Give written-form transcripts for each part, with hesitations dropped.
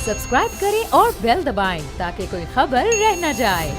Subscribe करें और bell दबाएं ताकि कोई खबर रह न जाए।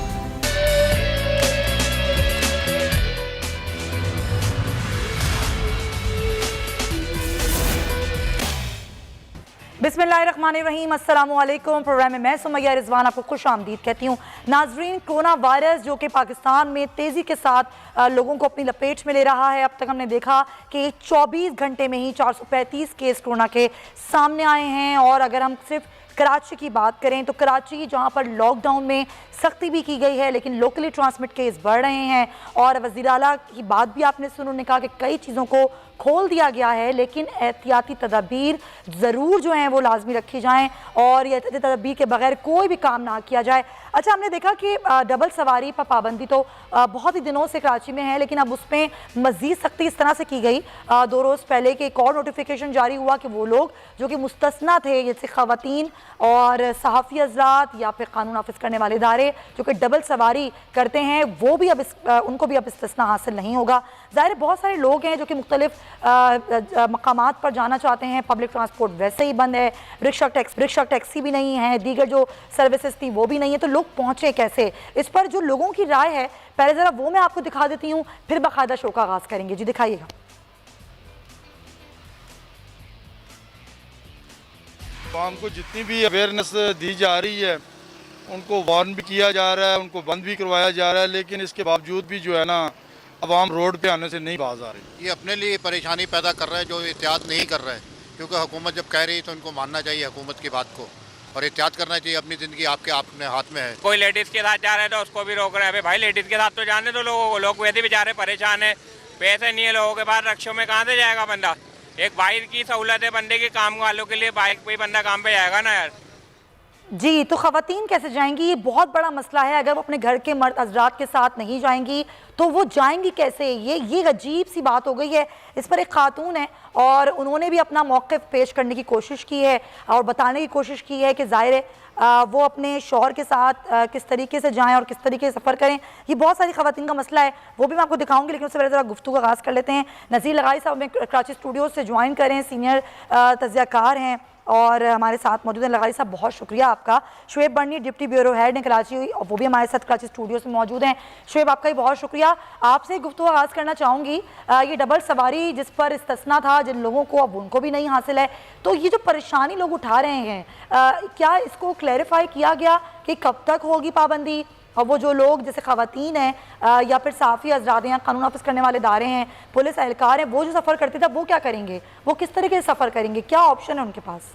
बिस्मिल्लाहिर्रहमानिर्रहीम, अस्सलामुअलैकुम। प्रोग्राम में मैं सुमैया रिजवान आपको खुश आमदीद कहती हूँ। नाजरीन, कोरोना वायरस जो कि पाकिस्तान में तेज़ी के साथ लोगों को अपनी लपेट में ले रहा है। अब तक हमने देखा कि 24 घंटे में ही 435 केस कोरोना के सामने आए हैं। और अगर हम सिर्फ कराची की बात करें तो कराची जहां पर लॉकडाउन में सख्ती भी की गई है, लेकिन लोकली ट्रांसमिट केस बढ़ रहे हैं। और वज़ीर आला की बात भी आपने सुनी, उन्होंने कहा कि कई चीज़ों को खोल दिया गया है, लेकिन एहतियाती तदाबीर ज़रूर जो हैं वो लाजमी रखी जाएँ और ये एहतियाती तदाबीर के बगैर कोई भी काम ना किया जाए। अच्छा, हमने देखा कि डबल सवारी पर पाबंदी तो बहुत ही दिनों से कराची में है, लेकिन अब उसमें मज़ीद सख्ती इस तरह से की गई। 2 रोज़ पहले कि एक और नोटिफिकेशन जारी हुआ कि वो लोग जो कि मुस्तस्ना थे, जैसे ख़वातीन और सहाफ़ी हज़रात या फिर कानून नाफिज करने वाले इदारे जो कि डबल सवारी करते हैं, वो भी अब उनको भी अब इस्तिस्ना हासिल नहीं होगा। ज़ाहिर बहुत सारे लोग हैं जो कि मुख्तलिफ मकामात पर जाना चाहते हैं, पब्लिक ट्रांसपोर्ट वैसे ही बंद है, रिक्शा टैक्सी भी नहीं है, दीगर जो सर्विसेज थी वो भी नहीं है, तो लोग पहुँचे कैसे? इस पर जो लोगों की राय है पहले ज़रा वो मैं आपको दिखा देती हूँ, फिर बाकायदा शो का आगाज़ करेंगे। जी दिखाइएगा। आवाम को जितनी भी अवेयरनेस दी जा रही है, उनको वार्न भी किया जा रहा है, उनको बंद भी करवाया जा रहा है, लेकिन इसके बावजूद भी जो है ना, अवाम रोड पे आने से नहीं बाज आ रही। ये अपने लिए परेशानी पैदा कर रहा है जो एहतियात नहीं कर रहा है, क्योंकि हुकूमत जब कह रही है तो इनको मानना चाहिए हुकूमत की बात को और एहतियात करना चाहिए। अपनी ज़िंदगी आपके अपने हाथ में है। कोई लेडीज़ के साथ जा रहे हैं तो उसको भी रोक रहे हैं। अभी भाई लेडीज़ के साथ तो जाने तो लोग वैसे भी जा रहे परेशान है, पैसे नहीं है लोगों के पास, रक्षों में कहाँ से जाएगा बंदा? एक बाइक की सहूलत है बंदे के काम वालों के लिए, बाइक पे ही बंदा काम पे जाएगा ना यार। जी, तो ख़वातीन कैसे जाएंगी? ये बहुत बड़ा मसला है। अगर वो अपने घर के मर्द हज़रात के साथ नहीं जाएंगी तो वो जाएंगी कैसे? ये अजीब सी बात हो गई है। इस पर एक खातून है और उन्होंने भी अपना मौक़िफ़ पेश करने की कोशिश की है और बताने की कोशिश की है कि ज़ाहिर है वो अपने शौहर के साथ किस तरीके से जाएं और किस तरीके से सफ़र करें। ये बहुत सारी ख़वातीन का मसला है, वो भी मैं आपको दिखाऊंगी, लेकिन उससे पहले ज़रा गुफ्तगू का आगाज़ कर लेते हैं। नज़ीर लगाई साहब हमें कराची स्टूडियो से ज्वाइन करें, सीनियर तज़कियाकार हैं और हमारे साथ मौजूद हैं। लगाई साहब, बहुत शुक्रिया आपका। शुएब बर्नी डिप्टी ब्यूरो हेड ने कराची हुई और वो भी हमारे साथ कराची स्टूडियो से मौजूद हैं। शुएब, आपका भी बहुत शुक्रिया। आपसे गुफ्तगू आगाज़ करना चाहूँगी, ये डबल सवारी जिस पर इस्तिस्ना था जिन लोगों को, अब उनको भी नहीं हासिल है, तो ये जो परेशानी लोग उठा रहे हैं, क्या इसको क्लैरिफाई किया गया कि कब तक होगी पाबंदी? और वो जो लोग जैसे ख़वातीन हैं या फिर सहाफ़ी हज़रात हैं, कानून नाफिज करने वाले इदारे हैं, पुलिस एहलकार हैं, वो जो सफ़र करते थे वो क्या करेंगे? वो किस तरीके से सफ़र करेंगे? क्या ऑप्शन है उनके पास?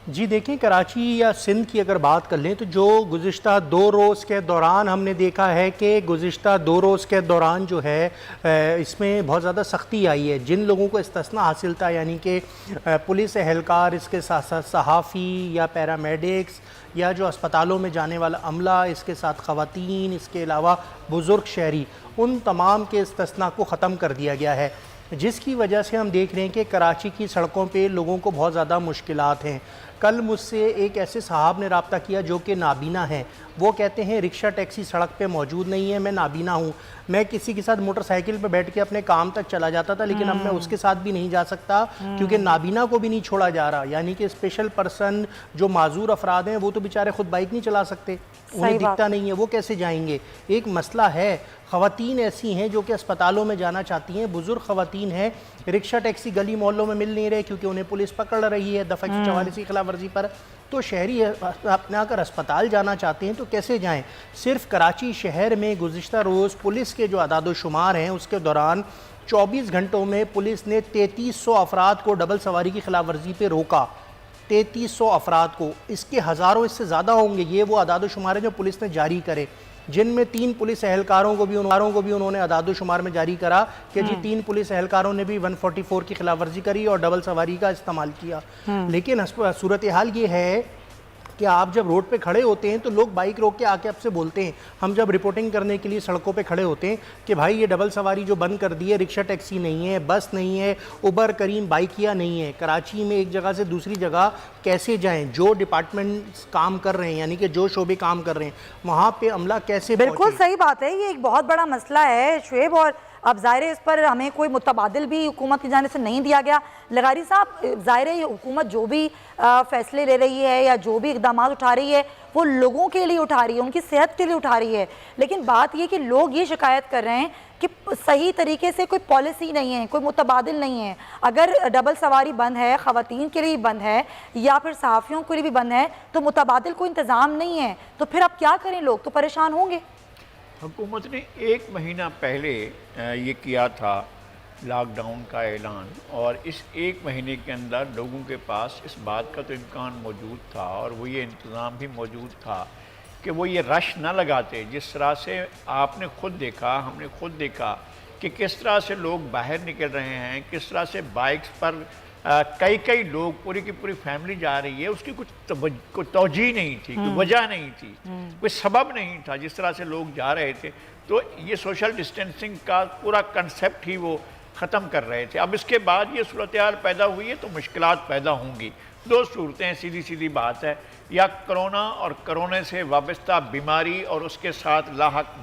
जी देखिए, कराची या सिंध की अगर बात कर लें तो जो गुज़िश्ता 2 रोज़ के दौरान हमने देखा है कि गुज़िश्ता 2 रोज़ के दौरान जो है इसमें बहुत ज़्यादा सख्ती आई है। जिन लोगों को इस्तिस्ना हासिल था, यानी कि पुलिस एहलकार, इसके साथ साथ सहाफ़ी या पैरामेडिक्स या जो अस्पतालों में जाने वाला अमला, इसके साथ ख़वातीन, इसके अलावा बुज़ुर्ग शहरी, उन तमाम के इस्तिस्ना को ख़त्म कर दिया गया है, जिसकी वजह से हम देख रहे हैं कि कराची की सड़कों पे लोगों को बहुत ज़्यादा मुश्किलात हैं। कल मुझसे एक ऐसे साहब ने रब्ता किया जो कि नाबीना हैं। वो कहते हैं रिक्शा टैक्सी सड़क पे मौजूद नहीं है, मैं नाबीना हूँ, मैं किसी के साथ मोटरसाइकिल पे बैठ के अपने काम तक चला जाता था, लेकिन अब मैं उसके साथ भी नहीं जा सकता क्योंकि नाबीना को भी नहीं छोड़ा जा रहा। यानी कि स्पेशल पर्सन जो माजूर अफराद हैं वो तो बेचारे खुद बाइक नहीं चला सकते, उन्हें दिखता नहीं है, वो कैसे जाएंगे? एक मसला है। ख़वातीन ऐसी हैं जो कि अस्पतालों में जाना चाहती हैं, बुज़ुर्ग ख़वातीन हैं, रिक्शा टैक्सी गली मोहल्लों में मिल नहीं रहे क्योंकि उन्हें पुलिस पकड़ रही है दफ़ा 44 की खिलाफ वर्जी पर। तो शहरी अपने अगर अस्पताल जाना चाहते हैं तो कैसे जाएं? सिर्फ कराची शहर में गुज़िश्ता रोज़ पुलिस के जो अदाद-ओ-शुमार हैं उसके दौरान 24 घंटों में पुलिस ने 3300 अफराद को डबल सवारी की खिलाफ वर्जी पर रोका। 3300 अफराद को, इसके हज़ारों इससे ज़्यादा होंगे। ये वो अदाद-ओ-शुमार है जो पुलिस ने जारी करे, जिनमें 3 पुलिस एहलकारों को भी उन्होंने अदाद-ओ-शुमार में जारी करा कि जी 3 पुलिस एहलकारों ने भी 144 की खिलाफ वर्जी करी और डबल सवारी का इस्तेमाल किया। लेकिन सूरत हाल ये है कि आप जब रोड पे खड़े होते हैं तो लोग बाइक रोक के आके आपसे बोलते हैं, हम जब रिपोर्टिंग करने के लिए सड़कों पे खड़े होते हैं कि भाई ये डबल सवारी जो बंद कर दी है, रिक्शा टैक्सी नहीं है, बस नहीं है, उबर करीम बाइकिया नहीं है, कराची में एक जगह से दूसरी जगह कैसे जाएं? जो डिपार्टमेंट्स काम कर रहे हैं, यानी कि जो शोबे काम कर रहे हैं, वहाँ पे अमला कैसे? बिल्कुल सही बात है, ये एक बहुत बड़ा मसला है शुएब। और अब ज़ाहिर है इस पर हमें कोई मुतबादिल भी हुकूमत की जानिब से नहीं दिया गया। लगारी साहब, ज़ाहिर है ये हुकूमत जो भी फ़ैसले ले रही है या जो भी इक़दाम उठा रही है वो लोगों के लिए उठा रही है, उनकी सेहत के लिए उठा रही है, लेकिन बात ये कि लोग ये शिकायत कर रहे हैं कि सही तरीके से कोई पॉलिसी नहीं है, कोई मुतबादिल नहीं है। अगर डबल सवारी बंद है, ख़वातीन के लिए बंद है या फिर सहाफ़ियों के लिए भी बंद है, तो मुतबादिल कोई इंतज़ाम नहीं है, तो फिर अब क्या करें? लोग तो परेशान होंगे। हुकूमत ने 1 महीना पहले ये किया था लॉकडाउन का ऐलान, और इस 1 महीने के अंदर लोगों के पास इस बात का तो इम्कान मौजूद था और वो ये इंतज़ाम भी मौजूद था कि वो ये रश ना लगाते। जिस तरह से आपने ख़ुद देखा, हमने खुद देखा कि किस तरह से लोग बाहर निकल रहे हैं, किस तरह से बाइक्स पर कई लोग, पूरी की पूरी फैमिली जा रही है, उसकी कुछ तवज्जो नहीं थी, कोई वजह नहीं थी, कोई सबब नहीं था, जिस तरह से लोग जा रहे थे। तो ये सोशल डिस्टेंसिंग का पूरा कंसेप्ट ही वो ख़त्म कर रहे थे। अब इसके बाद ये सूरत हाल पैदा हुई है तो मुश्किलात पैदा होंगी। 2 सूरतें, सीधी बात है, या कोरोना और कोरोना से वाबस्ता बीमारी और उसके साथ लाहक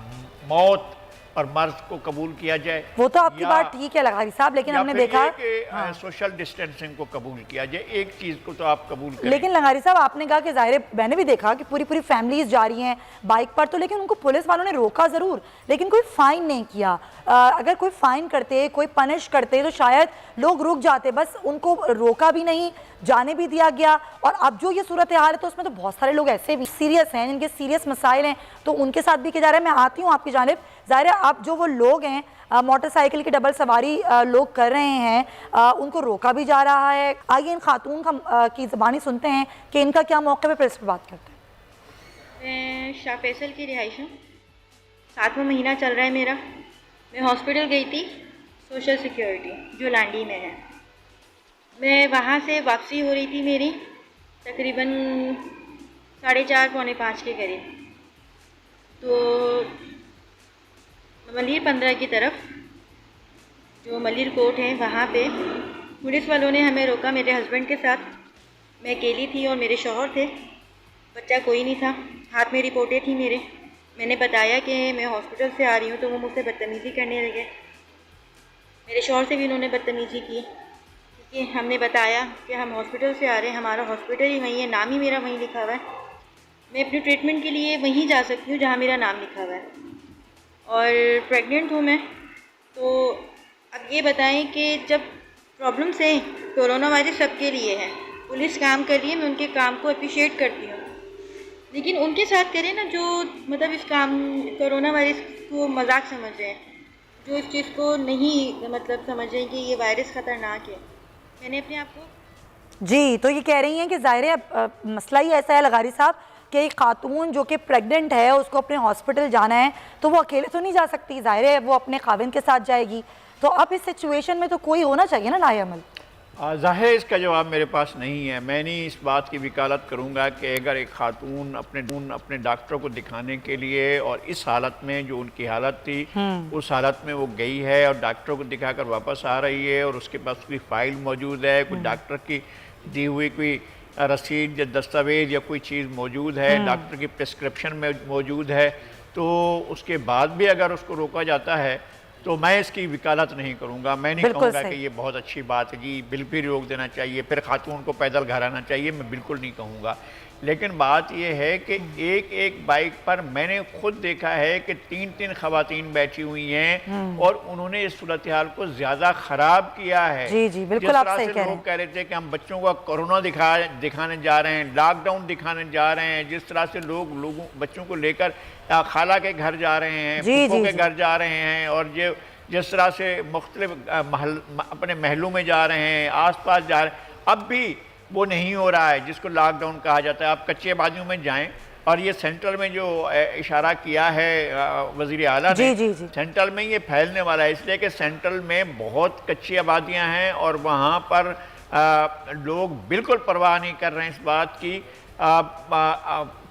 मौत और मर्ज को कबूल किया जाए, वो तो आपकी बात ठीक है लगारी साहब, लेकिन हमने देखा कि सोशल डिस्टेंसिंग को कबूल किया जाए। एक चीज़ को तो आप कबूल करें। लेकिन लगारी साहब, आपने कहा कि ज़ाहिर, मैंने भी देखा कि पूरी फैमिलीज जा रही हैं बाइक पर, तो लेकिन उनको पुलिस वालों ने रोका ज़रूर, लेकिन कोई फ़ाइन नहीं किया। अगर कोई फ़ाइन करते, कोई पनिश करते तो शायद लोग रुक जाते, बस उनको रोका भी नहीं, जाने भी दिया गया। और अब जो ये सूरत हाल है तो उसमें तो बहुत सारे लोग ऐसे भी सीरियस हैं, जिनके सीरियस मसाइल हैं, तो उनके साथ भी किया जा रहा है। मैं आती हूँ आपकी जानिब। ज़ाहिर है अब जो वो लोग हैं मोटरसाइकिल की डबल सवारी लोग कर रहे हैं, उनको रोका भी जा रहा है। आइए इन खातून की ज़बानी सुनते हैं कि इनका क्या मौक़िफ़ है, फिर इस पर बात करते हैं। मैं शाह फैसल की रिहाइश हूँ, 7वां महीना चल रहा है मेरा। मैं हॉस्पिटल गई थी सोशल सिक्योरिटी जो लांडी में है। मैं वहाँ से वापसी हो रही थी मेरी तकरीबन 4:30 पौने 5 के करीब, तो मलिर 15 की तरफ जो मलिर कोर्ट है वहाँ पे पुलिस वालों ने हमें रोका, मेरे हस्बैंड के साथ। मैं अकेली थी और मेरे शौहर थे, बच्चा कोई नहीं था, हाथ में रिपोर्टें थी मेरे। मैंने बताया कि मैं हॉस्पिटल से आ रही हूँ, तो वो मुझसे बदतमीज़ी करने लगे। मेरे शौहर से भी उन्होंने बदतमीज़ी की, क्योंकि हमने बताया कि हम हॉस्पिटल से आ रहे हैं, हमारा हॉस्पिटल ही वहीं है, नाम ही मेरा वहीं लिखा हुआ है, मैं अपनी ट्रीटमेंट के लिए वहीं जा सकती हूँ जहाँ मेरा नाम लिखा हुआ है, और प्रेग्नेंट हूँ मैं। तो अब ये बताएं कि जब प्रॉब्लम्स हैं, कोरोना वायरस सबके लिए है, पुलिस काम कर रही है, मैं उनके काम को अप्रिशिएट करती हूँ, लेकिन उनके साथ करें ना जो मतलब इस काम कोरोना वायरस को मजाक समझ रहे हैं, जो इस चीज़ को नहीं मतलब समझ रहे हैं कि ये वायरस ख़तरनाक है। मैंने अपने आप को जी, तो ये कह रही हैं कि ज़ाहिर है मसला ही ऐसा है लगारी साहब कि एक खातून जो कि प्रेग्नेंट है, उसको अपने हॉस्पिटल जाना है, तो वो अकेले तो नहीं जा सकती, ज़ाहिर है वो अपने खाविन के साथ जाएगी। तो अब इस सिचुएशन में तो कोई होना चाहिए ना लाएअमल। ज़ाहिर इसका जवाब मेरे पास नहीं है। मैं नहीं इस बात की वकालत करूँगा कि अगर एक खातून अपने डॉक्टर को दिखाने के लिए, और इस हालत में जो उनकी हालत थी उस हालत में वो गई है और डॉक्टर को दिखाकर वापस आ रही है, और उसके पास कोई फ़ाइल मौजूद है, कोई डॉक्टर की दी हुई कोई रसीद या दस्तावेज़ या कोई चीज़ मौजूद है, डॉक्टर की प्रिस्क्रिप्शन में मौजूद है, तो उसके बाद भी अगर उसको रोका जाता है तो मैं इसकी वकालत नहीं करूँगा। मैं नहीं कहूँगा कि ये बहुत अच्छी बात है जी, बिल भी रोक देना चाहिए, फिर खातून को पैदल घर आना चाहिए, मैं बिल्कुल नहीं कहूँगा। लेकिन बात यह है कि एक बाइक पर मैंने खुद देखा है कि 3 ख़वातीन बैठी हुई हैं और उन्होंने इस सूरत हाल को ज़्यादा ख़राब किया है। जी जी बिल्कुल, आप सही कह रहे हैं। लोग कह रहे थे कि हम बच्चों का कोरोना दिखाने जा रहे हैं, लॉकडाउन दिखाने जा रहे हैं, जिस तरह से लोगों बच्चों को लेकर खाला के घर जा रहे हैं, फूफो के घर जा रहे हैं, और जिस तरह से मुख्तलिफ अपने महलों में जा रहे हैं, आस पास जा रहे हैं, अब भी वो नहीं हो रहा है जिसको लॉकडाउन कहा जाता है। आप कच्चे आबादियों में जाएं, और ये सेंट्रल में जो इशारा किया है वज़ीर आला ने, सेंट्रल में ये फैलने वाला है, इसलिए कि सेंट्रल में बहुत कच्ची आबादियां हैं और वहाँ पर लोग बिल्कुल परवाह नहीं कर रहे हैं इस बात की।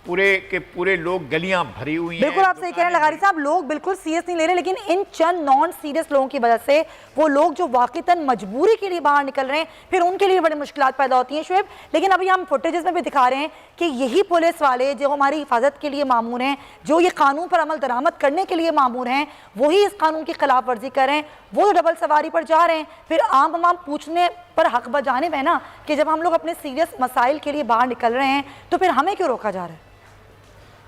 पूरे के पूरे लोग, गलियां भरी हुई हैं। बिल्कुल आप सही कह रहे हैं लगारी साहब, लोग बिल्कुल सीरियस नहीं ले रहे, लेकिन इन चंद नॉन सीरियस लोगों की वजह से वो लोग जो वाकईतन मजबूरी के लिए बाहर निकल रहे हैं, फिर उनके लिए बड़ी मुश्किलात पैदा होती हैं शुएब। लेकिन अभी हम फुटेजेस में भी दिखा रहे हैं कि यही पुलिस वाले जो हमारी हिफाजत के लिए मामूर हैं, जो ये कानून पर अमल दरामद करने के लिए मामूर हैं, वही इस कानून की खिलाफ वर्जी कर रहे हैं। वो तो डबल सवारी पर जा रहे हैं, फिर आम आवाम पूछने पर हक बजानिब है ना कि जब हम लोग अपने सीरियस मसाइल के लिए बाहर निकल रहे हैं तो फिर हमें क्यों रोका जा रहा है।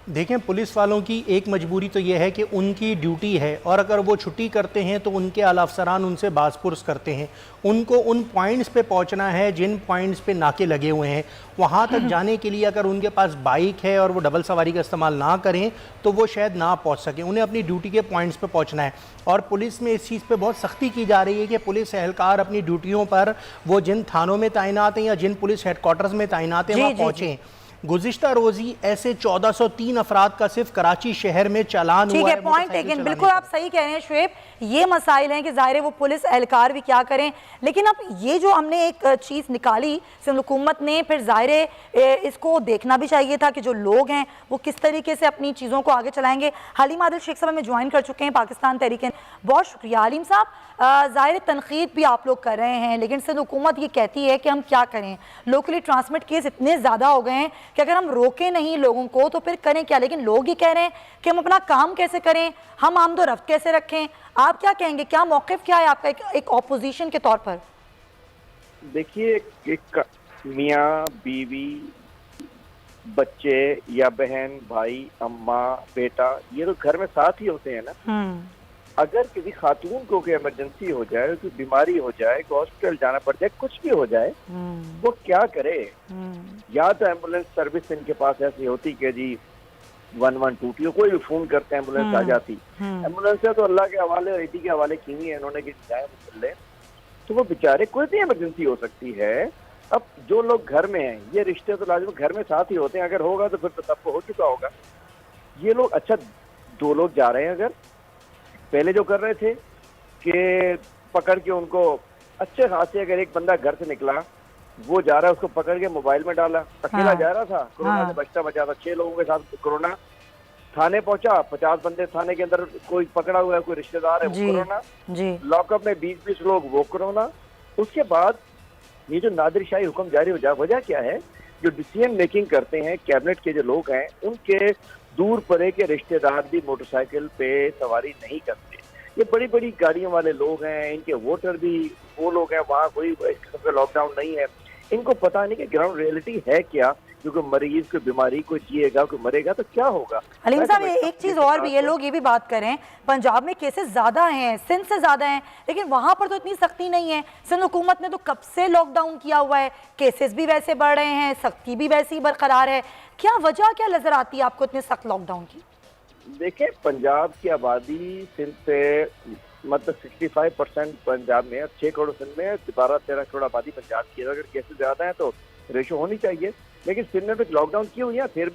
देखें, पुलिस वालों की एक मजबूरी तो ये है कि उनकी ड्यूटी है, और अगर वो छुट्टी करते हैं तो उनके आला अफसरान उनसे बासपुरस करते हैं। उनको उन पॉइंट्स पे पहुंचना है जिन पॉइंट्स पे नाके लगे हुए हैं। वहाँ तक जाने के लिए अगर उनके पास बाइक है और वो डबल सवारी का इस्तेमाल ना करें तो वो शायद ना पहुँच सकें। उन्हें अपनी ड्यूटी के पॉइंट्स पर पहुँचना है, और पुलिस में इस चीज़ पर बहुत सख्ती की जा रही है कि पुलिस एहलकार अपनी ड्यूटियों पर वो जिन थानों में तैनात हैं या जिन पुलिस हेडक्वार्टर्स में तैनात हैं वहाँ पहुँचें। गुज़िश्ता रोज़ी ऐसे 1403 अफराद का सिर्फ कराची शहर में चालान हुआ है। ठीक है, पॉइंट टेकन, बिल्कुल आप सही कह रहे हैं शुएब। ये मसाइल हैं कि ज़ाहिर है वो पुलिस एहलकार भी क्या करें, लेकिन अब ये जो हमने एक चीज़ निकाली सिंध हुकूमत ने, फिर ज़ाहिर है इसको देखना भी चाहिए था कि जो लोग हैं वो किस तरीके से अपनी चीज़ों को आगे चलाएंगे। हलीम आदिल शेख साहब हमें ज्वाइन कर चुके हैं पाकिस्तान तहरीक। बहुत शुक्रिया हलीम साहब। ज़ाहिर तनकीद भी आप लोग कर रहे हैं, लेकिन सिंध हुकूमत ये कहती है कि हम क्या करें, लोकली ट्रांसमिट केस इतने ज़्यादा हो गए हैं कि अगर हम रोकें नहीं लोगों को तो फिर करें क्या। लेकिन लोग ये कह रहे हैं कि हम अपना काम कैसे करें, हम आमदोरफ्त कैसे रखें। आप क्या कहेंगे, क्या मौक़िफ़ क्या है आपका एक ऑपोजिशन के तौर पर? देखिए, एक मियाँ बीवी, बच्चे या बहन, भाई, अम्मा, बेटा, ये तो घर में साथ ही होते हैं ना। अगर किसी खातून को कोई इमरजेंसी हो जाए, कोई बीमारी हो जाए, हॉस्पिटल जाना पड़ जाए, कुछ भी हो जाए, वो क्या करे। या तो एम्बुलेंस सर्विस इनके पास ऐसी होती कि जी 112 कोई भी फोन करते हैं एम्बुलेंस आ जाती। एम्बुलेंस तो अल्लाह के हवाले और इसी के हवाले की हुई है इन्होंने कि जाए ले, तो वो बेचारे कोई भी इमरजेंसी हो सकती है। अब जो लोग घर में हैं, ये रिश्ते तो लाजमी घर में साथ ही होते हैं, अगर होगा तो फिर तो सबको हो चुका होगा। ये लोग, अच्छा 2 लोग जा रहे हैं, अगर पहले जो कर रहे थे कि पकड़ के उनको अच्छे खासे, अगर एक बंदा घर से निकला, वो जा रहा है, उसको पकड़ के मोबाइल में डाला, अकेला जा रहा था, कोरोना से बचता बचा था, 6 लोगों के साथ कोरोना, थाने पहुंचा, 50 बंदे थाने के अंदर, कोई पकड़ा हुआ है, कोई रिश्तेदार है, वो कोरोना, लॉकअप में 20-20 लोग, वो कोरोना। उसके बाद ये जो नादिरशाही हुक्म जारी हो जाए, वजह क्या है, जो डिसीजन मेकिंग करते हैं कैबिनेट के जो लोग हैं, उनके दूर परे के रिश्तेदार भी मोटरसाइकिल पे सवारी नहीं करते। ये बड़ी बड़ी गाड़ियों वाले लोग हैं, इनके वोटर भी वो लोग हैं, वहाँ कोई इस किस्म का लॉकडाउन नहीं है। इनको पता नहीं कि ग्राउंड रियलिटी है क्या, क्योंकि मरीज कोई बीमारी, कोई जिएगा, कोई मरेगा तो क्या होगा। हलीम साहब, एक चीज़ और भी, ये लोग ये भी बात करें, पंजाब में केसेस ज़्यादा हैं, सिंध से ज़्यादा हैं, लेकिन वहाँ पर तो इतनी सख्ती नहीं है। सिंध हुकूमत ने तो कब से लॉकडाउन किया हुआ है, केसेस भी वैसे बढ़ रहे हैं, सख्ती भी वैसी ही बरकरार है। क्या वजह क्या नजर आती है आपको इतने सख्त लॉकडाउन की? देखें, पंजाब की आबादी सिंध से मतलब 65% पंजाब में, 6 करोड़ सिंध में, 12-13 करोड़ आबादी पंजाब की है। अगर केसेस ज्यादा है तो रेशो होनी चाहिए, लेकिन सिंध में तो लॉकडाउन क्यों हुई है, फिर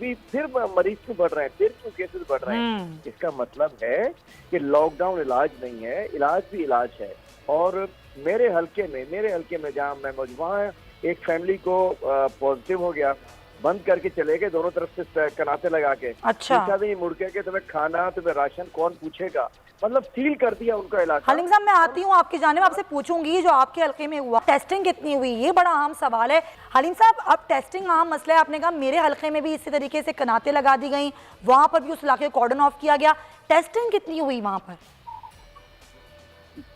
मरीज क्यों बढ़ रहे हैं, फिर क्यों केसेस बढ़ रहे हैं। इसका मतलब है कि लॉकडाउन इलाज नहीं है, इलाज भी इलाज है। और मेरे हल्के में जहाँ मैं मौजूद, वहाँ एक फैमिली को पॉजिटिव हो गया, बंद करके चले गए, दोनों तरफ से कनाते लगा के। अच्छा, भी मुड़ के तुम्हें खाना, तुम्हें राशन कौन पूछेगा, मतलब सील कर दिया उनका इलाका। हलीम साहब, मैं आती हूँ आपकी जानिब, आपसे पूछूंगी जो आपके हल्के में हुआ, टेस्टिंग कितनी हुई, ये बड़ा अहम सवाल है। हलीम साहब, अब टेस्टिंग अहम मसला है, आपने कहा मेरे हल्के में भी इसी तरीके से कनाते लगा दी गई, वहाँ पर भी उस इलाके को कॉर्डन ऑफ किया गया, टेस्टिंग कितनी हुई वहाँ पर?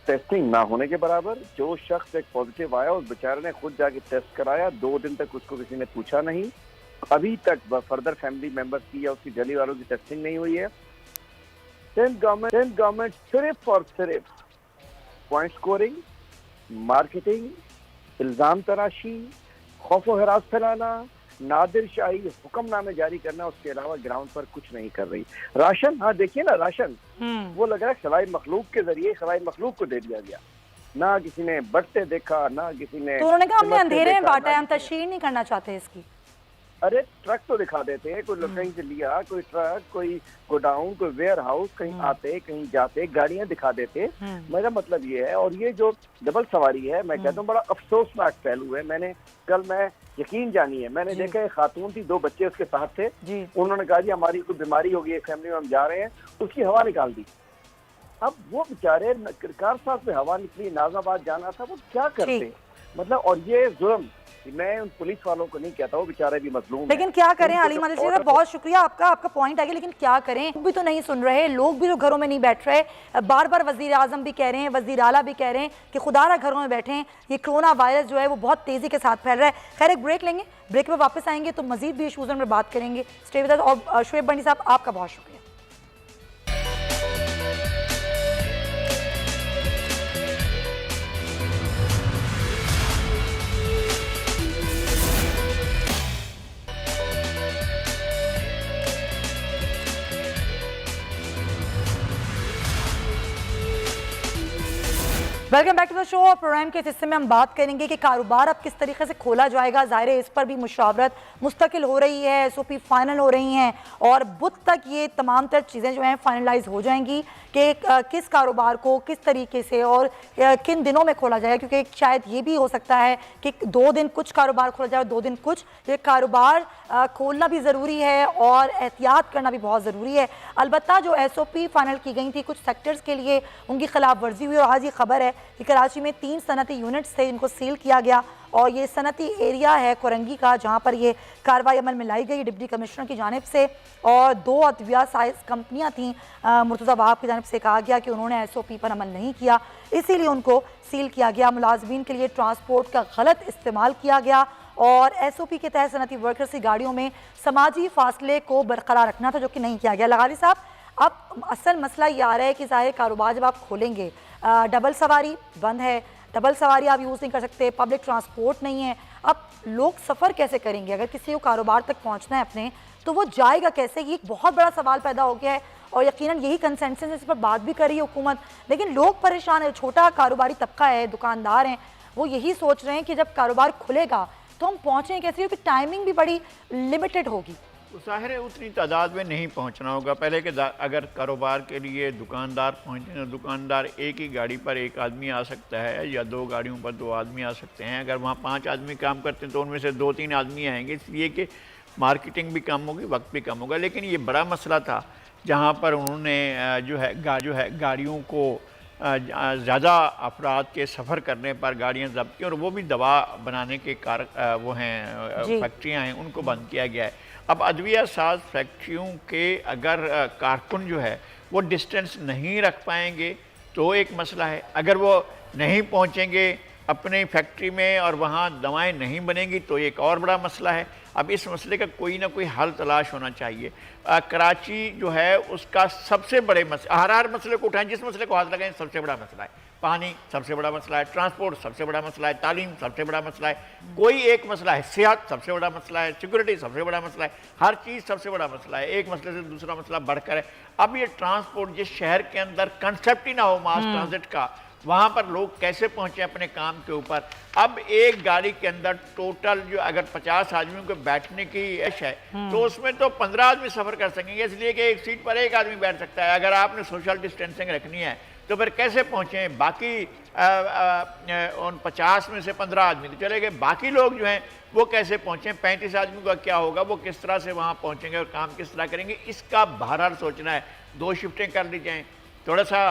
टेस्टिंग ना होने के बराबर। जो शख्स एक पॉजिटिव आया, उस बेचारे ने खुद जाके टेस्ट कराया, 2 दिन तक उसको किसी ने पूछा नहीं। अभी तक फर्दर फैमिली मेंबर्स की या उसकी गली वालों की टेस्टिंग नहीं हुई है। सिंध गवर्नमेंट सिर्फ और सिर्फ पॉइंट स्कोरिंग, मार्केटिंग, इल्जाम तराशी, खौफ व हरास फैलाना, नादिर शाही हुक्मनामे जारी करना, उसके अलावा ग्राउंड पर कुछ नहीं कर रही। राशन, हाँ देखिए ना, राशन वो लग रहा है खलाई मखलूक के जरिए खलाई मखलूक को दे दिया गया, ना किसी ने बढ़ते देखा, ना किसी ने। तो उन्होंने कहा हमने अंधेरे में बांटा है, हम तशरीह नहीं करना चाहते इसकी। अरे ट्रक तो दिखा देते हैं, कोई कहीं से लिया, कोई ट्रक, कोई गोडाउन, कोई वेयर हाउस, कहीं आते कहीं जाते, गाड़ियां दिखा देते। मेरा मतलब ये है, और ये जो डबल सवारी है, मैं कहता हूँ बड़ा अफसोसनाक पहलू है। मैं यकीन जानिए, मैंने देखा एक खातून थी, 2 बच्चे उसके साथ थे, उन्होंने कहा जी हमारी कोई बीमारी हो गई है फैमिली में, हम जा रहे हैं, उसकी हवा निकाल दी। अब वो बेचारे कार साथ में हवा निकली, नाजाबाद जाना था, वो क्या करते? मतलब, और ये जुर्म, मैं उन पुलिस वालों को नहीं कहता, वो बेचारे भी मजलूम। लेकिन क्या करें अली माजिद साहब, बहुत शुक्रिया आपका पॉइंट आ गया, लेकिन क्या करें, लोग भी तो नहीं सुन रहे, लोग भी जो घरों में नहीं बैठ रहे। बार बार वजीर आजम भी कह रहे हैं, वजीर आला भी कह रहे हैं कि खुदारा घरों में बैठे। ये कोरोना वायरस जो है वो बहुत तेजी के साथ फैल रहा है। खैर, एक ब्रेक लेंगे, ब्रेक में वापस आएंगे तो मजीद भी इशूज़ में बात करेंगे। Stay with us. और शुएब बंडी साहब, आपका बहुत शुक्रिया। Welcome back to the show. और प्रोग्राम के इस हिस्से में हम बात करेंगे कि कारोबार अब किस तरीके से खोला जाएगा। ज़ाहिर है इस पर भी मुशावरत मुस्तकिल हो रही है, एसओपी फाइनल हो रही हैं और बुध तक ये तमाम तर चीज़ें जो हैं फाइनलाइज हो जाएंगी कि किस कारोबार को किस तरीके से और किन दिनों में खोला जाएगा। क्योंकि शायद ये भी हो सकता है कि 2 दिन कुछ कारोबार खोला जाए और 2 दिन कुछ। ये कारोबार खोलना भी ज़रूरी है और एहतियात करना भी बहुत ज़रूरी है। अलबत्ता जो एसओपी फाइनल की गई थी कुछ सेक्टर्स के लिए, उनकी खिलाफ वर्जी हुई और आज ये खबर है कि कराची में 3 सनती यूनिट्स थे, इनको सील किया गया। और ये सनती एरिया है कोरंगी का, जहाँ पर ये कार्रवाई अमल में लाई गई डिप्टी कमिश्नर की जानिब से। और 2 अदविया साइज कंपनियाँ थीं, मुर्तज़ा वहाब की जानिब से कहा गया कि उन्होंने एसओपी पर अमल नहीं किया, इसीलिए उनको सील किया गया। मुलाजमीन के लिए ट्रांसपोर्ट का गलत इस्तेमाल किया गया और एसओपी के तहत सनती वर्कर्स की गाड़ियों में समाजी फासले को बरकरार रखना था, जो कि नहीं किया गया। लगारी साहब, अब असल मसला ये आ रहा है कि ज़ाहिर कारोबार जब आप खोलेंगे, डबल सवारी बंद है, डबल सवारी आप यूज़ नहीं कर सकते, पब्लिक ट्रांसपोर्ट नहीं है, अब लोग सफ़र कैसे करेंगे? अगर किसी को कारोबार तक पहुंचना है अपने, तो वो जाएगा कैसे? ये एक बहुत बड़ा सवाल पैदा हो गया है और यकीनन यही कंसेंसस इस पर बात भी कर रही है हुकूमत। लेकिन लोग परेशान है, छोटा कारोबारी तबका है, दुकानदार हैं, वो यही सोच रहे हैं कि जब कारोबार खुलेगा तो हम पहुँचें कैसे, क्योंकि टाइमिंग भी बड़ी लिमिटेड होगी। ज़ाहिर है उतनी तादाद में नहीं पहुंचना होगा। पहले के अगर कारोबार के लिए दुकानदार पहुंचे तो दुकानदार एक ही गाड़ी पर एक आदमी आ सकता है या 2 गाड़ियों पर 2 आदमी आ सकते हैं। अगर वहाँ 5 आदमी काम करते हैं तो उनमें से 2-3 आदमी आएंगे, इसलिए कि मार्केटिंग भी कम होगी, वक्त भी कम होगा। लेकिन ये बड़ा मसला था जहाँ पर उन्होंने जो है गाड़ियों को ज़्यादा अफराद के सफ़र करने पर गाड़ियाँ जब्त की और वो भी दवा बनाने के वो हैं फैक्ट्रियाँ हैं, उनको बंद किया गया है। अब अदविया साज फैक्ट्रियों के अगर कारकुन जो है वो डिस्टेंस नहीं रख पाएंगे तो एक मसला है। अगर वो नहीं पहुंचेंगे अपनी फैक्ट्री में और वहाँ दवाएं नहीं बनेंगी तो एक और बड़ा मसला है। अब इस मसले का कोई ना कोई हल तलाश होना चाहिए। कराची जो है उसका सबसे बड़े हर मसले को उठाएं, जिस मसले को हाथ लगाएं, सबसे बड़ा मसला है पानी, सबसे बड़ा मसला है ट्रांसपोर्ट, सबसे बड़ा मसला है तालीम, सबसे बड़ा मसला है कोई एक मसला है सेहत, सबसे बड़ा मसला है सिक्योरिटी, सबसे बड़ा मसला है हर चीज़ सबसे बड़ा मसला है। एक मसले से दूसरा मसला बढ़कर है। अब ये ट्रांसपोर्ट जिस शहर के अंदर कंसेप्ट ही ना हो मास ट्रांजिट का, वहाँ पर लोग कैसे पहुँचे अपने काम के ऊपर। अब एक गाड़ी के अंदर टोटल जो अगर 50 आदमियों के बैठने की ऐश है तो उसमें तो 15 आदमी सफ़र कर सकेंगे, इसलिए कि एक सीट पर एक आदमी बैठ सकता है। अगर आपने सोशल डिस्टेंसिंग रखनी है तो फिर कैसे पहुँचें? बाकी उन 50 में से 15 आदमी तो चले गए, बाकी लोग जो हैं वो कैसे पहुँचें? 35 आदमी का क्या होगा? वो किस तरह से वहाँ पहुँचेंगे और काम किस तरह करेंगे? इसका बहरहाल सोचना है। 2 शिफ्टें कर ली जाएँ, थोड़ा सा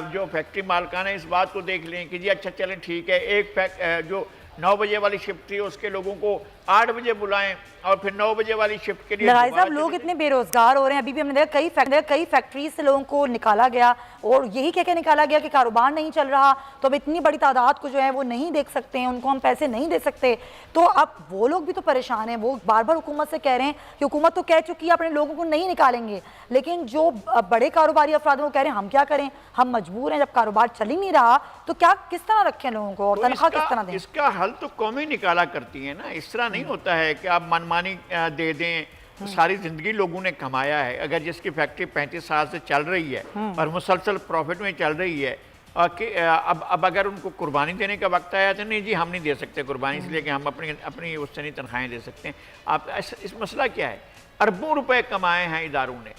जो फैक्ट्री मालकान है इस बात को देख लें कि जी अच्छा चलें ठीक है, एक जो 9 बजे वाली शिफ्ट थी उसके लोगों को 8 बजे बुलाएं और फिर 9 बजे वाली शिफ्ट के लिए साहब लोग इतने बेरोजगार हो रहे हैं। अभी भी हमने देखा कई फैक्ट्रीज से लोगों को निकाला गया और यही कह के निकाला गया कि कारोबार नहीं चल रहा, तो अब इतनी बड़ी तादाद को जो है वो नहीं देख सकते हैं, उनको हम पैसे नहीं दे सकते। तो अब वो लोग भी तो परेशान हैं, वो बार बार हुकूमत से कह रहे हैं कि हुकूमत तो कह चुकी है अपने लोगों को नहीं निकालेंगे, लेकिन जो बड़े कारोबारी अफराद वो कह रहे हैं हम क्या करें, हम मजबूर हैं, जब कारोबार चल ही नहीं रहा तो क्या किस तरह रखें लोगों को और तनख्वाह किस तरह दें? इसका हल तो कौमें निकाला करती है ना। इस तरह नहीं होता है कि आप मनमानी दे दें। तो सारी ज़िंदगी लोगों ने कमाया है, अगर जिसकी फैक्ट्री 35 साल से चल रही है और मुसलसल प्रॉफिट में चल रही है कि अब अगर उनको कुर्बानी देने का वक्त आया तो नहीं जी हम नहीं दे सकते कुर्बानी, इसलिए कि हम अपनी अपनी उससे नहीं तनख्वाहें दे सकते हैं। आप इस मसला क्या है, अरबों रुपए कमाए हैं इदारों ने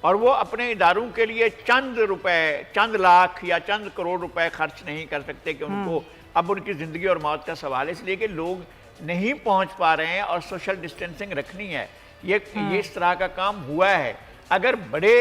और वो अपने इदारों के लिए चंद रुपए, चंद लाख या चंद करोड़ रुपए खर्च नहीं कर सकते कि उनको अब उनकी ज़िंदगी और मौत का सवाल है, इसलिए कि लोग नहीं पहुंच पा रहे हैं और सोशल डिस्टेंसिंग रखनी है। ये इस तरह का काम हुआ है। अगर बड़े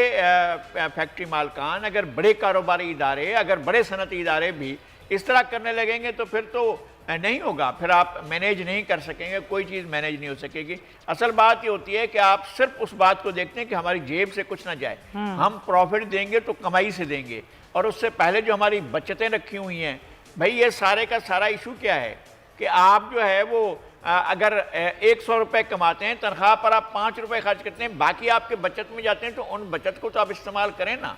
फैक्ट्री मालकान, अगर बड़े कारोबारी इदारे, अगर बड़े सनती इदारे भी इस तरह करने लगेंगे तो फिर तो नहीं होगा, फिर आप मैनेज नहीं कर सकेंगे, कोई चीज़ मैनेज नहीं हो सकेगी। असल बात ये होती है कि आप सिर्फ उस बात को देखते हैं कि हमारी जेब से कुछ ना जाए, हम प्रॉफिट देंगे तो कमाई से देंगे, और उससे पहले जो हमारी बचतें रखी हुई हैं, भाई ये सारे का सारा इशू क्या है कि आप जो है वो अगर 100 रुपये कमाते हैं, तनख्वाह पर आप 5 रुपये खर्च करते हैं, बाकी आपके बचत में जाते हैं, तो उन बचत को तो आप इस्तेमाल करें ना।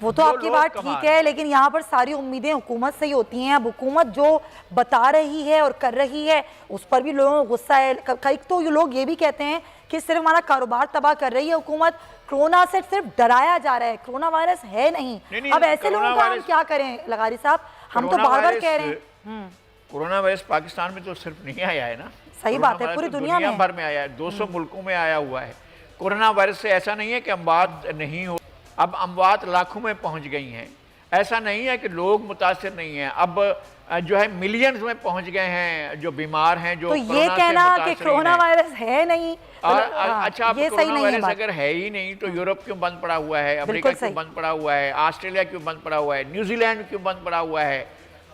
वो तो आपकी बात ठीक है, लेकिन यहाँ पर सारी उम्मीदें हुकूमत से ही होती हैं। अब हुकूमत जो बता रही है और कर रही है उस पर भी लोगों को गुस्सा है। कई तो ये लोग ये भी कहते हैं कि सिर्फ हमारा कारोबार तबाह कर रही है हुकूमत, कोरोना से सिर्फ डराया जा रहा है, कोरोना वायरस है नहीं। अब ऐसे लोगों का हम क्या करें लगारी साहब, हम तो बार बार कह रहे हैं। कोरोना वायरस पाकिस्तान में तो सिर्फ नहीं आया है ना, सही बात है, पूरी दुनिया भर में आया है, 200 मुल्कों में आया हुआ है। कोरोना वायरस से ऐसा नहीं है कि अमवात नहीं हो, अब अमवात लाखों में पहुंच गई हैं। ऐसा नहीं है कि लोग मुतासिर नहीं हैं, अब जो है मिलियंस में पहुंच गए हैं जो बीमार हैं, जो तो ये कहना कि कोरोना वायरस है नहीं, अच्छा अब कोरोना वायरस अगर है ही नहीं तो यूरोप क्यों बंद पड़ा हुआ है, अमेरिका क्यों बंद पड़ा हुआ है, ऑस्ट्रेलिया क्यों बंद पड़ा हुआ है, न्यूजीलैंड क्यों बंद पड़ा हुआ है,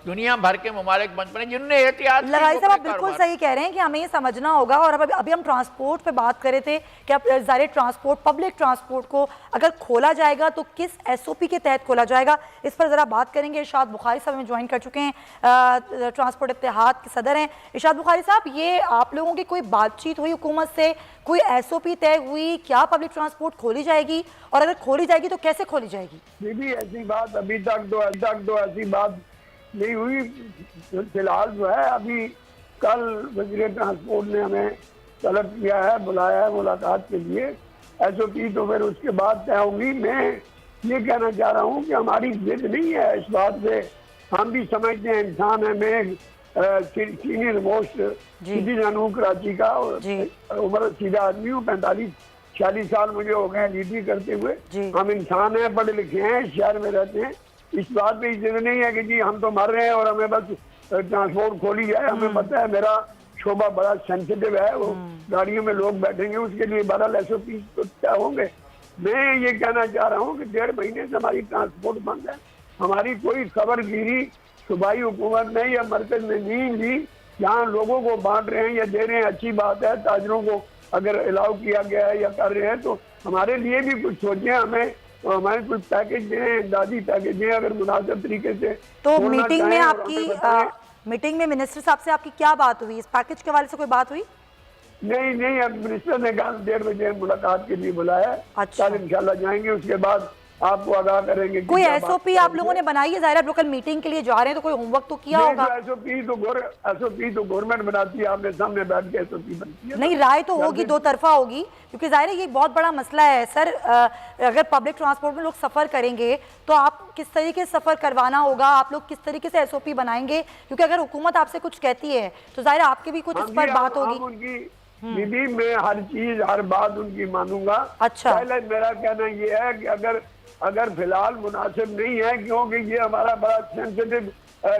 दुनिया भर के ममालिक बंद पड़े जिनने एहतियात। लगाई साहब आप बिल्कुल सही कह रहे हैं कि हमें ये समझना होगा। और अभी हम ट्रांसपोर्ट पे बात कर रहे थे कि अब ज़ाहिर ट्रांसपोर्ट, पब्लिक ट्रांसपोर्ट को अगर खोला जाएगा तो किस SOP के तहत खोला जाएगा, इस पर ज़रा बात करेंगे। इरशाद बुखारी साहब हमें ज्वाइन कर चुके हैं, ट्रांसपोर्ट इत्तेहाद के सदर हैं। इरशाद बुखारी साहब, ये आप लोगों की कोई बातचीत हुई हुकूमत से, कोई SOP तय हुई, क्या पब्लिक ट्रांसपोर्ट खोली जाएगी, और अगर खोली जाएगी तो कैसे खोली जाएगी? दीदी ऐसी बात अभी तक तो ऐसी बात नहीं हुई। फिलहाल जो है अभी कल वज़ीर ट्रांसपोर्ट ने हमें तलब किया है, बुलाया है मुलाकात के लिए। SOP तो फिर उसके बाद तय होंगी। मैं ये कहना चाह रहा हूँ कि हमारी जिद नहीं है इस बात से, हम भी समझते हैं इंसान है। मैं सीनियर मोस्ट सिटीजन हूँ कराची का, उम्र सीधा आदमी हूँ, 45-46 साल मुझे हो गए ड्यूटी करते हुए। हम इंसान हैं, पढ़े लिखे हैं, शहर में रहते हैं। इस बात पे जिद नहीं है कि जी हम तो मर रहे हैं और हमें बस ट्रांसपोर्ट खोली जाए। हमें पता है मेरा शोबा बड़ा सेंसिटिव है, वो गाड़ियों में लोग बैठेंगे, उसके लिए 12 SOP तो तय होंगे। मैं ये कहना चाह रहा हूँ कि 1.5 महीने से हमारी ट्रांसपोर्ट बंद है। हमारी कोई खबरगिरी सूबाई हुकूमत ने या मरकज ने नहीं ली। जहाँ लोगों को बांट रहे हैं या दे रहे हैं अच्छी बात है, ताजरों को अगर अलाउ किया गया है या कर रहे हैं तो हमारे लिए भी कुछ सोचें, हमें हमारे कुछ पैकेज दें, इमदादी पैकेज दें अगर मुनासिब तरीके से। तो मीटिंग में आपकी मीटिंग में मिनिस्टर साहब से आपकी क्या बात हुई, इस पैकेज के हवाले से कोई बात हुई? नहीं, अब मिनिस्टर ने कहा 1.5 बजे मुलाकात के लिए बुलाया। अच्छा, कल इंशाल्लाह जाएंगे, उसके बाद आपको आगाह करेंगे। कोई SOP आप लोगों ने बनाई है? ज़ाहिर है लोकल मीटिंग के लिए जा रहे हैं तो कोई होमवर्क तो किया होगा। SOP तो गवर्नमेंट बनाती है, आपने सामने बैठ के SOP बनती है। नहीं, राय तो होगी, दो तरफा होगी, क्योंकि ज़ाहिर है ये बहुत बड़ा मसला है सर। अगर पब्लिक ट्रांसपोर्ट में लोग सफ़र करेंगे तो आप किस तरीके से सफ़र करवाना होगा, आप लोग किस तरीके से SOP बनाएंगे, क्योंकि अगर हुकूमत आपसे कुछ कहती है तो ज़ाहिर है आपकी भी कुछ इस पर बात होगी। दीदी मैं हर चीज हर बात उनकी मानूंगा। अच्छा, पहले मेरा कहना ये है कि अगर फिलहाल मुनासिब नहीं है, क्योंकि ये हमारा बड़ा सेंसिटिव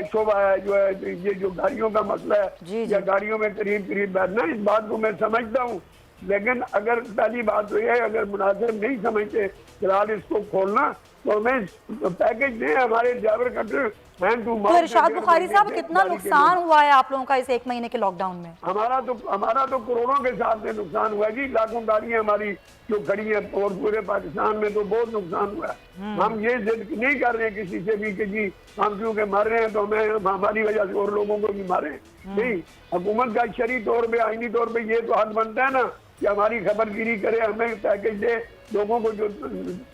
शोबा है, जो है ये जो गाड़ियों का मसला है या गाड़ियों में करीब बैठना, इस बात को मैं समझता हूँ। लेकिन अगर पहली बात तो ये है, अगर मुनासिब नहीं समझते फिलहाल इसको खोलना तो हमें पैकेज दें हमारे ड्राइवर कंट्रोल। तो इरशाद बुखारी साहब, कितना नुकसान हुआ है आप लोगों का इस 1 महीने के लॉकडाउन में? हमारा तो करोड़ों के साथ में नुकसान हुआ जी। लाखों गाड़ियां हमारी जो खड़ी है और पूरे पाकिस्तान में तो बहुत नुकसान हुआ है। हम ये जिद नहीं कर रहे हैं किसी से भी कि जी हम क्योंकि मर रहे हैं तो हमें हमारी वजह से और लोगों को भी मारे। नहीं, हुकूमत का शरई तौर पे, आईनी तौर पे ये तो हक बनता है ना कि हमारी खबरगिरी करे, हमें पैकेज दे। लोगों को जो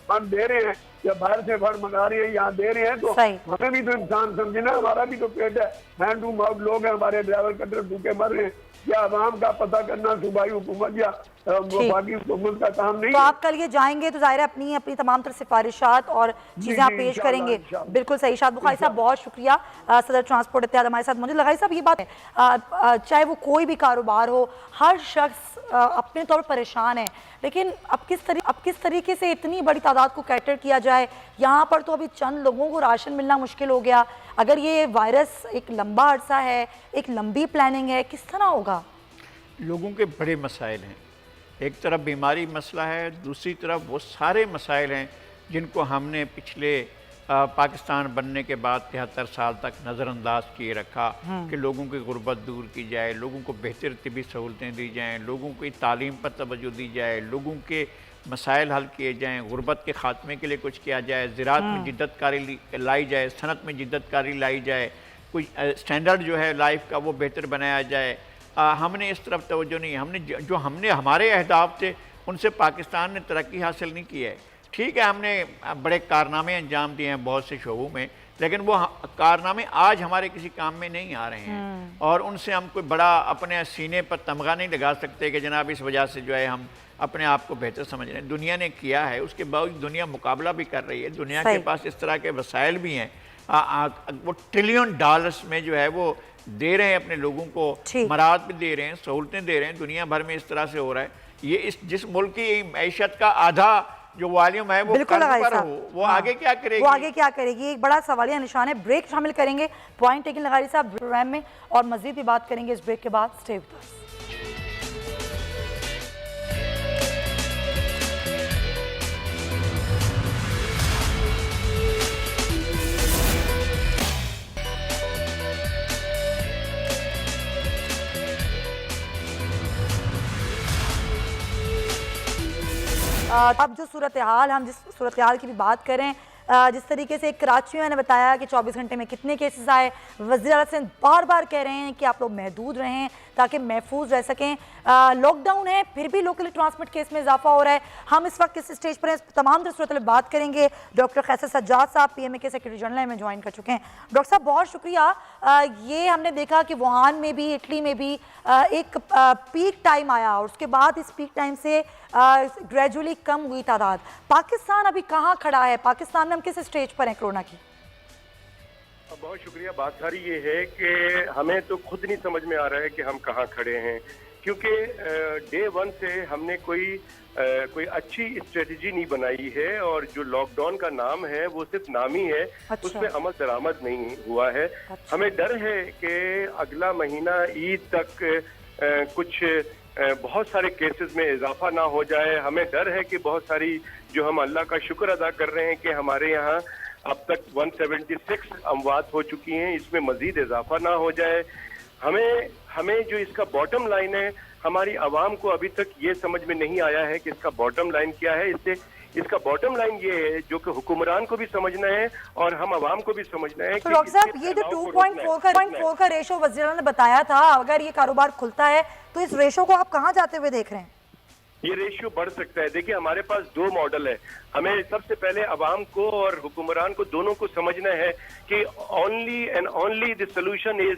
फंड दे रहे हैं या बाहर से फंड मंगा रहे हैं, यहाँ दे रहे हैं, तो हमें भी तो इंसान समझना, हमारा भी तो पेट है। हैंड टू माउथ लोग हैं, हमारे ड्राइवर कंडक्टर भूखे मर रहे हैं, या आवाम का पता करना सूबाई हुकूमत या वफाकी हुकूमत का काम नहीं तो है। आप कल ये जाएंगे तो जाहिर है अपनी अपनी तमाम तरह सिफारिशात और चीज़ें आप जी, पेश इंशाअल्लाह, करेंगे। इंशाअल्लाह। बिल्कुल सही। शाद बुखारी साहब बहुत शुक्रिया, सदर ट्रांसपोर्ट इत्तेहाद हमारे साथ मौजूद। लगाई साहब ये बात है, चाहे वो कोई भी कारोबार हो, हर शख्स अपने तौर पर परेशान है, लेकिन अब किस तरीके से इतनी बड़ी तादाद को कैटर किया जाए। यहाँ पर तो अभी चंद लोगों को राशन मिलना मुश्किल हो गया। अगर ये वायरस एक लंबा अरसा है, एक लंबी प्लानिंग है, किस तरह होगा? लोगों के बड़े मसाइल हैं। एक तरफ बीमारी मसला है, दूसरी तरफ वो सारे मसाइल हैं जिनको हमने पिछले पाकिस्तान बनने के बाद 73 साल तक नज़रअंदाज किए रखा कि लोगों की गुर्बत दूर की जाए, लोगों को बेहतर तिबी सहूलतें दी जाएँ, लोगों की तालीम पर तवज्जो दी जाए, लोगों के मसाइल हल किए जाएँ, गुर्बत के ख़ात्मे के लिए कुछ किया जाए, ज़राअत में जिद्दतकारी लाई जाए, सनत में जिद्दतकारी लाई जाए, कुछ स्टैंडर्ड जो है लाइफ का वो बेहतर बनाया जाए। हमने इस तरफ तवज्जो नहीं, हमने हमारे अहदाफ थे उनसे पाकिस्तान ने तरक्की हासिल नहीं की है। ठीक है, हमने बड़े कारनामे अंजाम दिए हैं बहुत से शोबों में, लेकिन वो कारनामे आज हमारे किसी काम में नहीं आ रहे हैं और उनसे हम कोई बड़ा अपने सीने पर तमगा नहीं लगा सकते कि जनाब इस वजह से जो है हम अपने आप को बेहतर समझ रहे हैं। दुनिया ने किया है, उसके बावजूद दुनिया मुकाबला भी कर रही है। दुनिया के पास इस तरह के वसाइल भी हैं, वो ट्रिलियन डॉलर्स में जो है वो दे रहे हैं अपने लोगों को, मराद भी दे रहे हैं, सहूलतें दे रहे हैं। दुनिया भर में इस तरह से हो रहा है। ये जिस मुल्क की मैशत का आधा जो वॉल्यूम है वो कर्ज पर हो, वो आगे क्या करेगी? वो आगे क्या करेगी? एक बड़ा सवालिया निशान है। ब्रेक शामिल करेंगे, पॉइंट टेकिंग लगारी साहब प्रोग्राम में, और मजीद भी बात करेंगे इस ब्रेक के बाद। स्टे विद अस। अब जो सूरत हाल, हम जिस सूरत हाल की भी बात करें, जिस तरीके से कराची में मैंने बताया कि 24 घंटे में कितने केसेस आए, वज़ीर आला सिंध बार बार कह रहे हैं कि आप लोग महदूद रहें ताकि महफूज रह सकें। लॉकडाउन है, फिर भी लोकली ट्रांसमिट केस में इजाफा हो रहा है। हम इस वक्त इस स्टेज पर हैं, तमाम सूरत में बात करेंगे। डॉक्टर कैसर सज्जाद साहब PMA के सेक्रेटरी जनरल में ज्वाइन कर चुके हैं। डॉक्टर साहब बहुत शुक्रिया। ये हमने देखा कि वुहान में भी, इटली में भी एक पीक टाइम आया और उसके बाद इस पीक टाइम से ग्रेजुअली कम हुई तादाद। पाकिस्तान अभी कहाँ खड़ा है? पाकिस्तान में हम किस स्टेज पर हैं कोरोना की? बहुत शुक्रिया। बात सारी ये है कि हमें तो खुद नहीं समझ में आ रहा है कि हम कहाँ खड़े हैं, क्योंकि डे वन से हमने कोई अच्छी स्ट्रेटजी नहीं बनाई है और जो लॉकडाउन का नाम है वो सिर्फ नाम ही है। अच्छा। उसमें अमल दरामद नहीं हुआ है। अच्छा। हमें डर है कि अगला महीना ईद तक कुछ बहुत सारे केसेस में इजाफा ना हो जाए। हमें डर है कि बहुत सारी, जो हम अल्लाह का शुक्र अदा कर रहे हैं कि हमारे यहाँ अब तक 176 अमवात हो चुकी हैं, इसमें मजीद इजाफा ना हो जाए। हमें जो इसका बॉटम लाइन है, हमारी आवाम को अभी तक ये समझ में नहीं आया है कि इसका बॉटम लाइन क्या है। इसका बॉटम लाइन ये है जो कि हुक्मरान को भी समझना है और हम आवाम को भी समझना है। तो डॉक्टर साहब, ये जो 2.4 का रेशो वज़ीर ने बताया था, अगर ये कारोबार खुलता है तो इस रेशो को आप कहाँ जाते हुए देख रहे हैं? ये रेशियो बढ़ सकता है। देखिए, हमारे पास दो मॉडल है। हमें सबसे पहले अवाम को और हुक्मरान को दोनों को समझना है कि only and only the solution is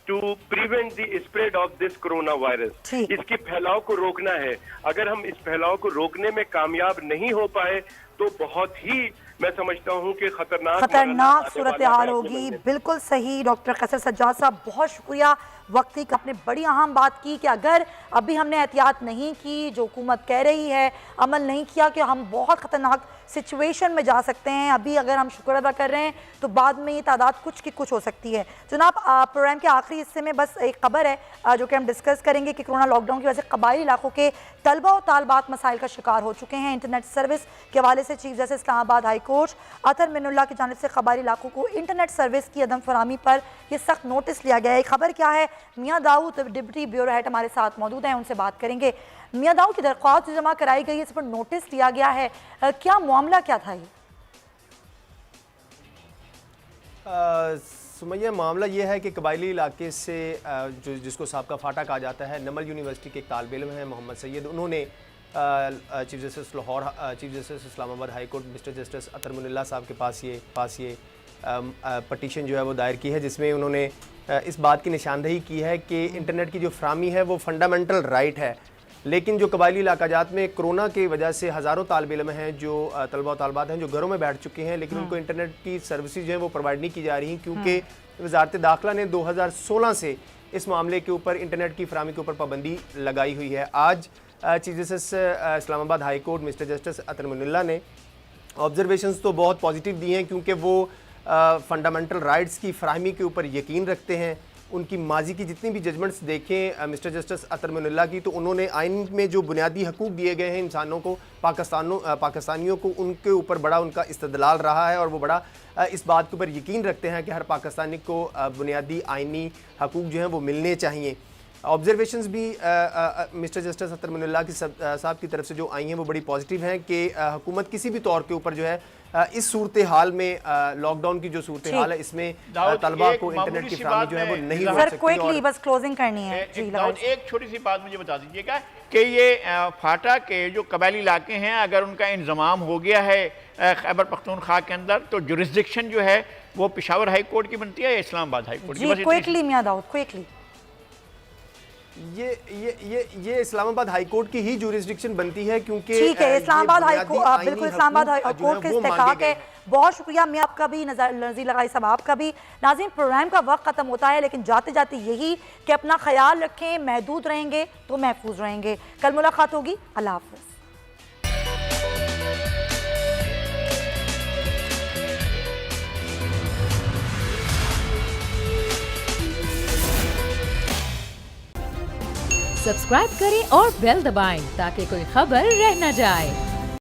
to prevent the spread of this corona virus. इसके फैलाव को रोकना है। अगर हम इस फैलाव को रोकने में कामयाब नहीं हो पाए तो बहुत ही, मैं समझता हूं कि खतरनाक सूरत हाल होगी। बिल्कुल सही डॉक्टर कैसर सज्जाद साहब, बहुत शुक्रिया। वक्त की आपने बड़ी अहम बात की कि अगर अभी हमने एहतियात नहीं की, जो हुकूमत कह रही है, अमल नहीं किया, कि हम बहुत ख़तरनाक सिचुएशन में जा सकते हैं। अभी अगर हम शुक्र अदा कर रहे हैं तो बाद में ये तादाद कुछ की कुछ हो सकती है। जनाब, प्रोग्राम के आखिरी हिस्से में बस एक खबर है जो कि हम डिस्कस करेंगे कि कोरोना लॉकडाउन की वजह से कबायली इलाकों के तलबा और तालबात मसाइल का शिकार हो चुके हैं। इंटरनेट सर्विस के हवाले से chief justice Islamabad high court Athar Minallah की जानिब से कबायली इलाकों को इंटरनेट सर्विस की अदम फराहमी पर यह सख्त नोटिस लिया गया है। खबर क्या है? मियाँ दाऊद डिप्टी ब्यूरो हेड हमारे साथ मौजूद हैं, उनसे बात करेंगे। मियाँ दाऊद की दरख्वास्त जो जमा कराई गई है, इस पर नोटिस लिया गया है, क्या मामला क्या था ये? सुमैया, मामला ये है कि कबायली इलाके से जिसको साबका फाटा कहा जाता है, नमल यूनिवर्सिटी के एक तालिब इल्म हैं मोहम्मद सैयद, उन्होंने chief justice Lahore, chief justice Islamabad high court mister justice Athar Minallah साहब के पास ये पटिशन जो है वो दायर की है, जिसमें उन्होंने इस बात की निशानदही की है कि इंटरनेट की जो फराहमी है वो फंडामेंटल राइट है, लेकिन जो कबायली इलाकाजात में कोरोना की वजह से हज़ारों तालिब इल्म हैं, जो तलबा तालबात हैं जो घरों में बैठ चुके हैं, लेकिन उनको इंटरनेट की सर्विसेज जो हैं वो प्रोवाइड नहीं की जा रही, क्योंकि वजारत दाखिला ने 2016 से इस मामले के ऊपर इंटरनेट की फराहमी के ऊपर पाबंदी लगाई हुई है। आज chief justice Islamabad high court mister justice Athar Minallah ने ऑब्जर्वेशंस तो बहुत पॉजिटिव दी हैं, क्योंकि वो फंडामेंटल राइट्स की फराहमी के ऊपर यकीन रखते हैं। उनकी माजी की जितनी भी जजमेंट्स देखें मिस्टर जस्टिस अतर मुनिल्ला की, तो उन्होंने आइन में जो बुनियादी हकूक़ दिए गए हैं इंसानों को, पाकिस्तानियों को, उनके ऊपर बड़ा उनका इस्तदलाल रहा है और वो बड़ा इस बात के ऊपर यकीन रखते हैं कि हर पाकिस्तानी को बुनियादी आइनी हकूक़ जो हैं वो मिलने चाहिए। ऑब्जर्वेशंस भी मिस्टर जस्टिस अतर मुनिल्ला की साहब की तरफ से जो आई हैं वो बड़ी पॉजिटिव हैं कि हुकूमत किसी भी तौर के ऊपर जो है इस सूरत हाल में लॉकडाउन की जो सूरत हाल है इसमें तलबा को इंटरनेट की फराहमी जो है वो नहीं हो सकती। क्विकली बस क्लोजिंग करनी है जी। एक छोटी सी बात मुझे बता दीजिएगा कि ये फाटा के जो कबायली इलाके हैं, अगर उनका इंतजाम हो गया है खैबर पख्तूनख्वा के अंदर, तो जुरिस्डिक्शन जो है वो पेशावर हाई कोर्ट की बनती है या इस्लामाबाद हाई कोर्ट की? क्विकली मियां दाऊद, क्विकली। ये इस्लामाबाद हाई कोर्ट की ही जुरिस्डिक्शन बनती है, क्योंकि ठीक है, इस्लामाबाद हाई कोर्ट, बिल्कुल इस्लामाबाद हाई कोर्ट के इस्तेहकाक है। बहुत शुक्रिया, मैं आपका भी नज़ीर लगाई साहब, आपका भी। नाज़रीन, प्रोग्राम का वक्त ख़त्म होता है, लेकिन जाते जाते यही कि अपना ख्याल रखें, महदूद रहेंगे तो महफूज रहेंगे। कल मुलाकात होगी, अल्लाह हाफ़िज़। सब्सक्राइब करें और बेल दबाएं ताकि कोई खबर रह न जाए।